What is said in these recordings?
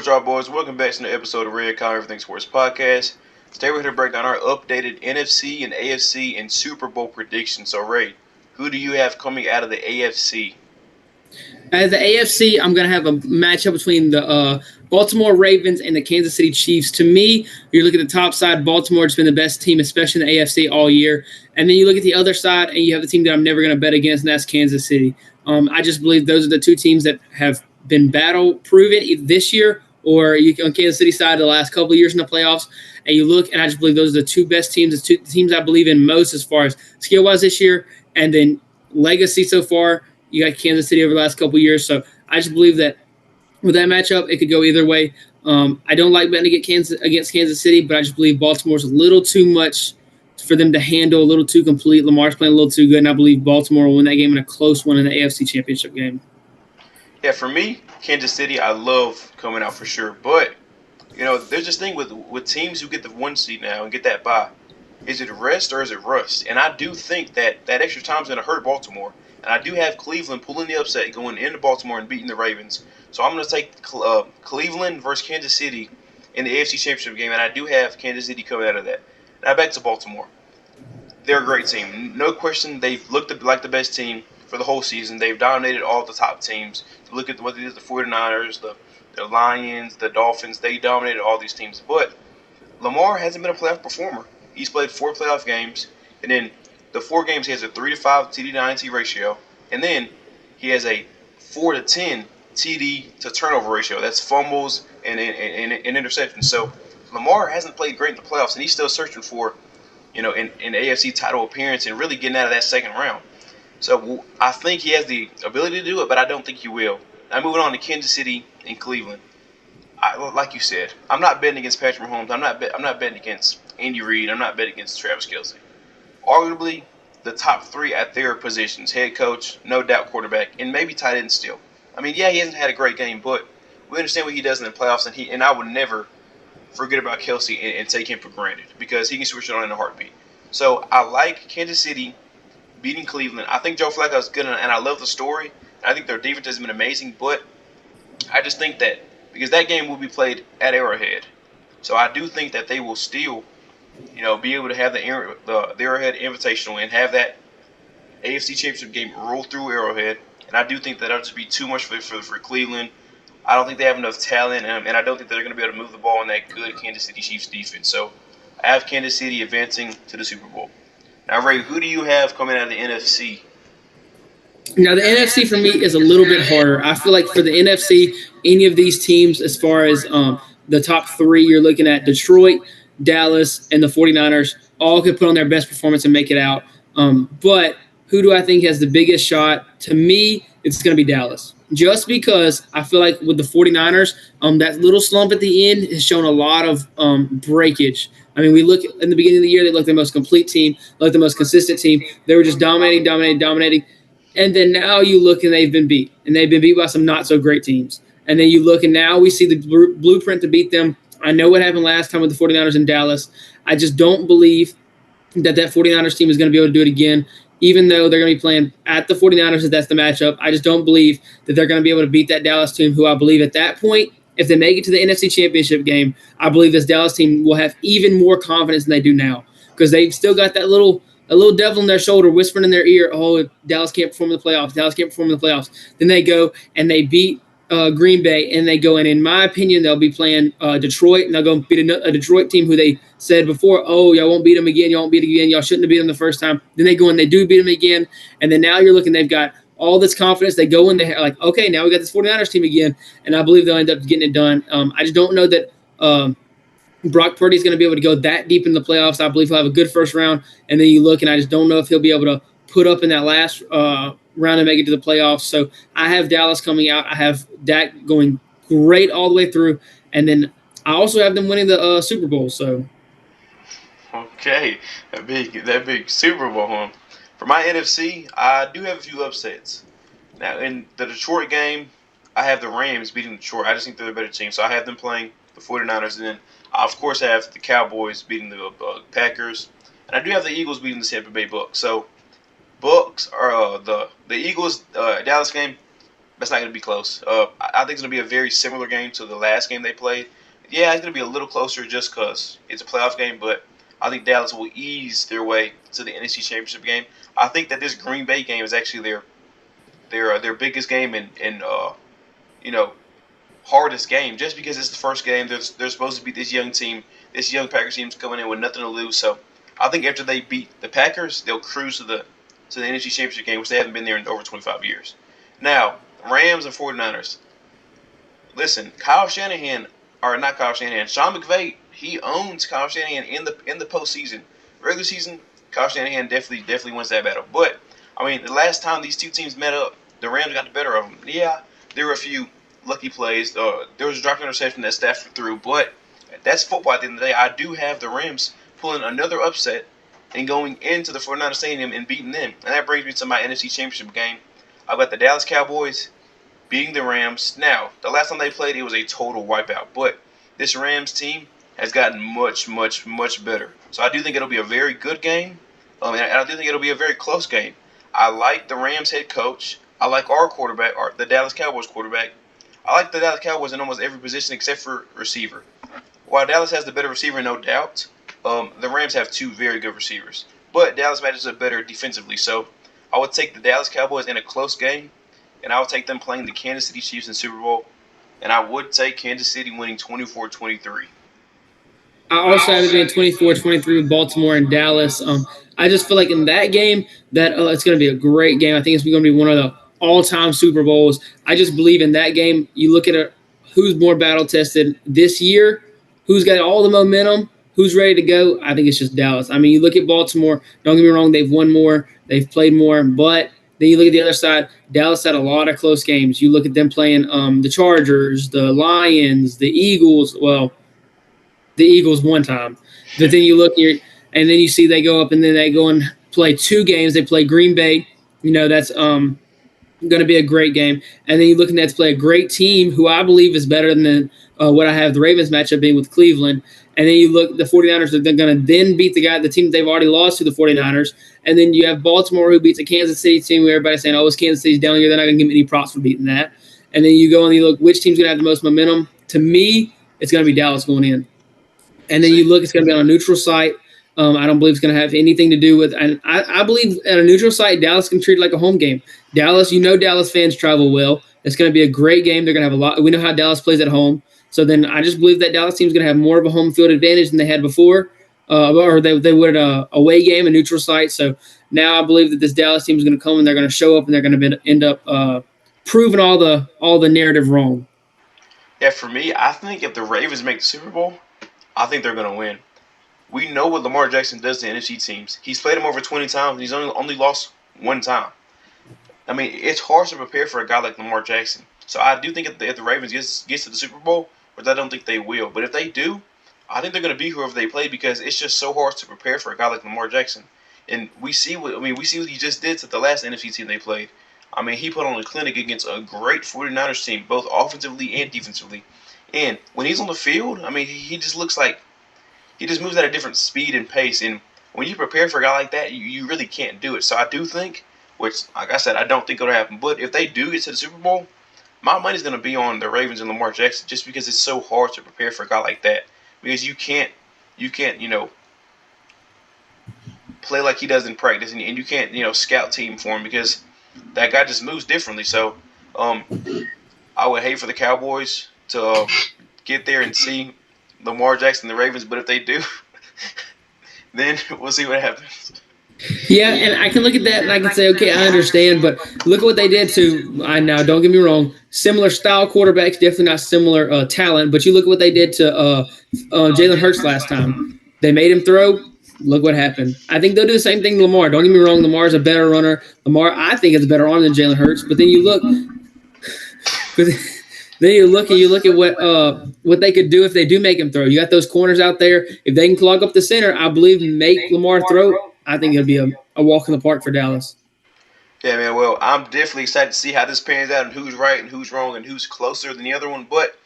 up, y'all boys? Welcome back to another episode of Red Collar Everything Sports Podcast. Today we're here to break down our updated NFC and AFC and Super Bowl predictions. So, Ray, who do you have coming out of the AFC? As the AFC, I'm going to have a matchup between the Baltimore Ravens and the Kansas City Chiefs. To me, you look at the top side, Baltimore has been the best team, especially in the AFC all year. And then you look at the other side, and you have the team that I'm never going to bet against, and that's Kansas City. I just believe those are the two teams that have been battle-proven either this year or on Kansas City side the last couple of years in the playoffs. And you look, and I just believe those are the two best teams, the two teams I believe in most as far as skill-wise this year, and then legacy so far. You got Kansas City over the last couple of years. So I just believe that with that matchup, it could go either way. I don't like betting against Kansas City, but I just believe Baltimore's a little too much for them to handle, a little too complete. Lamar's playing a little too good, and I believe Baltimore will win that game in a close one in the AFC Championship game. Yeah, for me, Kansas City, I love coming out for sure. But, there's this thing with teams who get the 1 seed now and get that bye. Is it rest or is it rust? And I do think that extra time is going to hurt Baltimore. And I do have Cleveland pulling the upset, going into Baltimore and beating the Ravens. So I'm going to take Cleveland versus Kansas City in the AFC Championship game, and I do have Kansas City coming out of that. Now back to Baltimore. They're a great team. No question, they've looked like the best team for the whole season. They've dominated all the top teams. Look at what they did, the 49ers, the Lions, the Dolphins. They dominated all these teams. But Lamar hasn't been a playoff performer. He's played 4 playoff games, and then the 4 games he has a 3-5 TD to INT ratio, and then he has a 4-10 TD to turnover ratio. That's fumbles and interceptions. So Lamar hasn't played great in the playoffs, and he's still searching for, an AFC title appearance and really getting out of that second round. So I think he has the ability to do it, but I don't think he will. Now moving on to Kansas City and Cleveland. Like you said, I'm not betting against Patrick Mahomes. I'm not betting against Andy Reid. I'm not betting against Travis Kelce. Arguably the top 3 at their positions: head coach, no doubt quarterback, and maybe tight end still. I mean, yeah, he hasn't had a great game, but we understand what he does in the playoffs, and I would never forget about Kelce and take him for granted because he can switch it on in a heartbeat. So I like Kansas City beating Cleveland. I think Joe Flacco is good, and I love the story. I think their defense has been amazing, but I just think that because that game will be played at Arrowhead, so I do think that they will still be able to have the Arrowhead Invitational and have that AFC Championship game roll through Arrowhead. And I do think that'll just be too much for Cleveland. I don't think they have enough talent, and I don't think they're going to be able to move the ball in that good Kansas City Chiefs defense. So I have Kansas City advancing to the Super Bowl. Now, Ray, who do you have coming out of the NFC? Now, the NFC for me is a little bit harder. I feel like for the NFC, any of these teams, as far as the top 3, you're looking at Detroit, Dallas, and the 49ers, all could put on their best performance and make it out. But who do I think has the biggest shot? To me, it's going to be Dallas. Just because I feel like with the 49ers, that little slump at the end has shown a lot of breakage. I mean, we look in the beginning of the year, they looked the most complete team, looked the most consistent team. They were just dominating. And then now you look and they've been beat. And they've been beat by some not-so-great teams. And then you look and now we see the blueprint to beat them. I know what happened last time with the 49ers in Dallas. I just don't believe that 49ers team is going to be able to do it again, even though they're going to be playing at the 49ers if that's the matchup. I just don't believe that they're going to be able to beat that Dallas team, who I believe at that point, if they make it to the NFC Championship game, I believe this Dallas team will have even more confidence than they do now because they've still got that little devil in their shoulder whispering in their ear, oh, Dallas can't perform in the playoffs. Then they go and they beat Green Bay, and they go in my opinion, they'll be playing Detroit, and they'll go beat a Detroit team who they said before, oh, y'all won't beat them again, y'all shouldn't have beat them the first time. Then they go and they do beat them again, and then now you're looking, they've got all this confidence. They go in, they're like, okay, now we got this 49ers team again, and I believe they'll end up getting it done. I just don't know that Brock Purdy is going to be able to go that deep in the playoffs. I believe he'll have a good first round, and then you look, and I just don't know if he'll be able to put up in that last round and make it to the playoffs. So I have Dallas coming out. I have Dak going great all the way through, and then I also have them winning the Super Bowl. So, okay, that big Super Bowl, huh? For my NFC, I do have a few upsets. Now in the Detroit game, I have the Rams beating Detroit. I just think they're the better team, so I have them playing the 49ers, and then I of course have the Cowboys beating the Packers, and I do have the Eagles beating the Tampa Bay Bucks. So Bucks are the Eagles Dallas game. That's not going to be close. I think it's going to be a very similar game to the last game they played. Yeah, it's going to be a little closer just because it's a playoff game, but I think Dallas will ease their way to the NFC Championship game. I think that this Green Bay game is actually their biggest game and you know hardest game just because it's the first game. They're supposed to beat this young team. This young Packers team's coming in with nothing to lose. So I think after they beat the Packers, they'll cruise to the NFC Championship game, which they haven't been there in over 25 years. Now, Rams and 49ers. Listen, Kyle Shanahan, or not Kyle Shanahan, Sean McVay, he owns Kyle Shanahan in the postseason. Regular season, Kyle Shanahan definitely wins that battle. But I mean, the last time these two teams met up, the Rams got the better of them. Yeah, there were a few lucky plays. There was a drop interception that Stafford threw, but that's football at the end of the day. I do have the Rams pulling another upset and going into the 49ers Stadium and beating them. And that brings me to my NFC Championship game. I've got the Dallas Cowboys beating the Rams. Now, the last time they played, it was a total wipeout. But this Rams team has gotten much, much, much better. So I do think it'll be a very good game. And I do think it'll be a very close game. I like the Rams head coach. I like our quarterback, the Dallas Cowboys quarterback. I like the Dallas Cowboys in almost every position except for receiver. While Dallas has the better receiver, no doubt, the Rams have two very good receivers. But Dallas matches up better defensively. So I would take the Dallas Cowboys in a close game, and I would take them playing the Kansas City Chiefs in Super Bowl. And I would take Kansas City winning 24-23. I also have it being 24-23 with Baltimore and Dallas. I just feel like in that game that it's going to be a great game. I think it's going to be one of the all-time Super Bowls. I just believe in that game. You look at who's more battle-tested this year, who's got all the momentum, who's ready to go. I think it's just Dallas. I mean, you look at Baltimore. Don't get me wrong, they've won more, they've played more, but then you look at the other side. Dallas had a lot of close games. You look at them playing the Chargers, the Lions, the Eagles. Well, the Eagles one time. But then you look here, and then you see they go up, and then they go and play two games. They play Green Bay. That's going to be a great game. And then you look at that to play a great team who I believe is better than what I have the Ravens matchup being with Cleveland. And then you look, the 49ers are going to then beat the team that they've already lost to, the 49ers. And then you have Baltimore who beats a Kansas City team where everybody's saying, oh, it's Kansas City's down here. They're not going to give me any props for beating that. And then you go and you look, which team's going to have the most momentum? To me, it's going to be Dallas going in. And then you look, it's going to be on a neutral site. I don't believe it's going to have anything to do with – and I believe at a neutral site, Dallas can treat it like a home game. Dallas, Dallas fans travel well. It's going to be a great game. They're going to have a lot – we know how Dallas plays at home. So then I just believe that Dallas team is going to have more of a home field advantage than they had before, or they would at a away game, a neutral site. So now I believe that this Dallas team is going to come and they're going to show up and they're going to end up proving all the narrative wrong. Yeah, for me, I think if the Ravens make the Super Bowl, I think they're going to win. We know what Lamar Jackson does to NFC teams. He's played them over 20 times, and he's only lost one time. I mean, it's hard to prepare for a guy like Lamar Jackson. So I do think if the Ravens gets to the Super Bowl, which I don't think they will, but if they do, I think they're going to be whoever they play because it's just so hard to prepare for a guy like Lamar Jackson. And we see what he just did to the last NFC team they played. I mean, he put on a clinic against a great 49ers team, both offensively and defensively. And when he's on the field, I mean, he just looks like he just moves at a different speed and pace. And when you prepare for a guy like that, you really can't do it. So I do think, which, like I said, I don't think it'll happen. But if they do get to the Super Bowl, my money's going to be on the Ravens and Lamar Jackson just because it's so hard to prepare for a guy like that. Because you can't, play like he does in practice. And you can't, scout team for him because that guy just moves differently. So I would hate for the Cowboys to get there and see Lamar Jackson and the Ravens. But if they do, then we'll see what happens. Yeah, and I can look at that and I can say, okay, I understand, but look at what they did now, don't get me wrong, similar style quarterbacks, definitely not similar talent, but you look at what they did to Jalen Hurts last time. They made him throw. Look what happened. I think they'll do the same thing to Lamar. Don't get me wrong, Lamar's a better runner. Lamar, I think, is a better arm than Jalen Hurts, but then you look and you look at what they could do if they do make him throw. You got those corners out there. If they can clog up the center, I believe make Lamar throw. I think it'll be a walk in the park for Dallas. Yeah, man. Well, I'm definitely excited to see how this pans out and who's right and who's wrong and who's closer than the other one. But,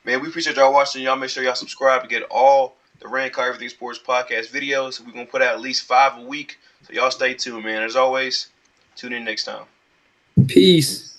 man, we appreciate y'all watching. Y'all make sure y'all subscribe to get all the Rand Car Everything Sports podcast videos. We're going to put out at least 5 a week. So y'all stay tuned, man. As always, tune in next time. Peace.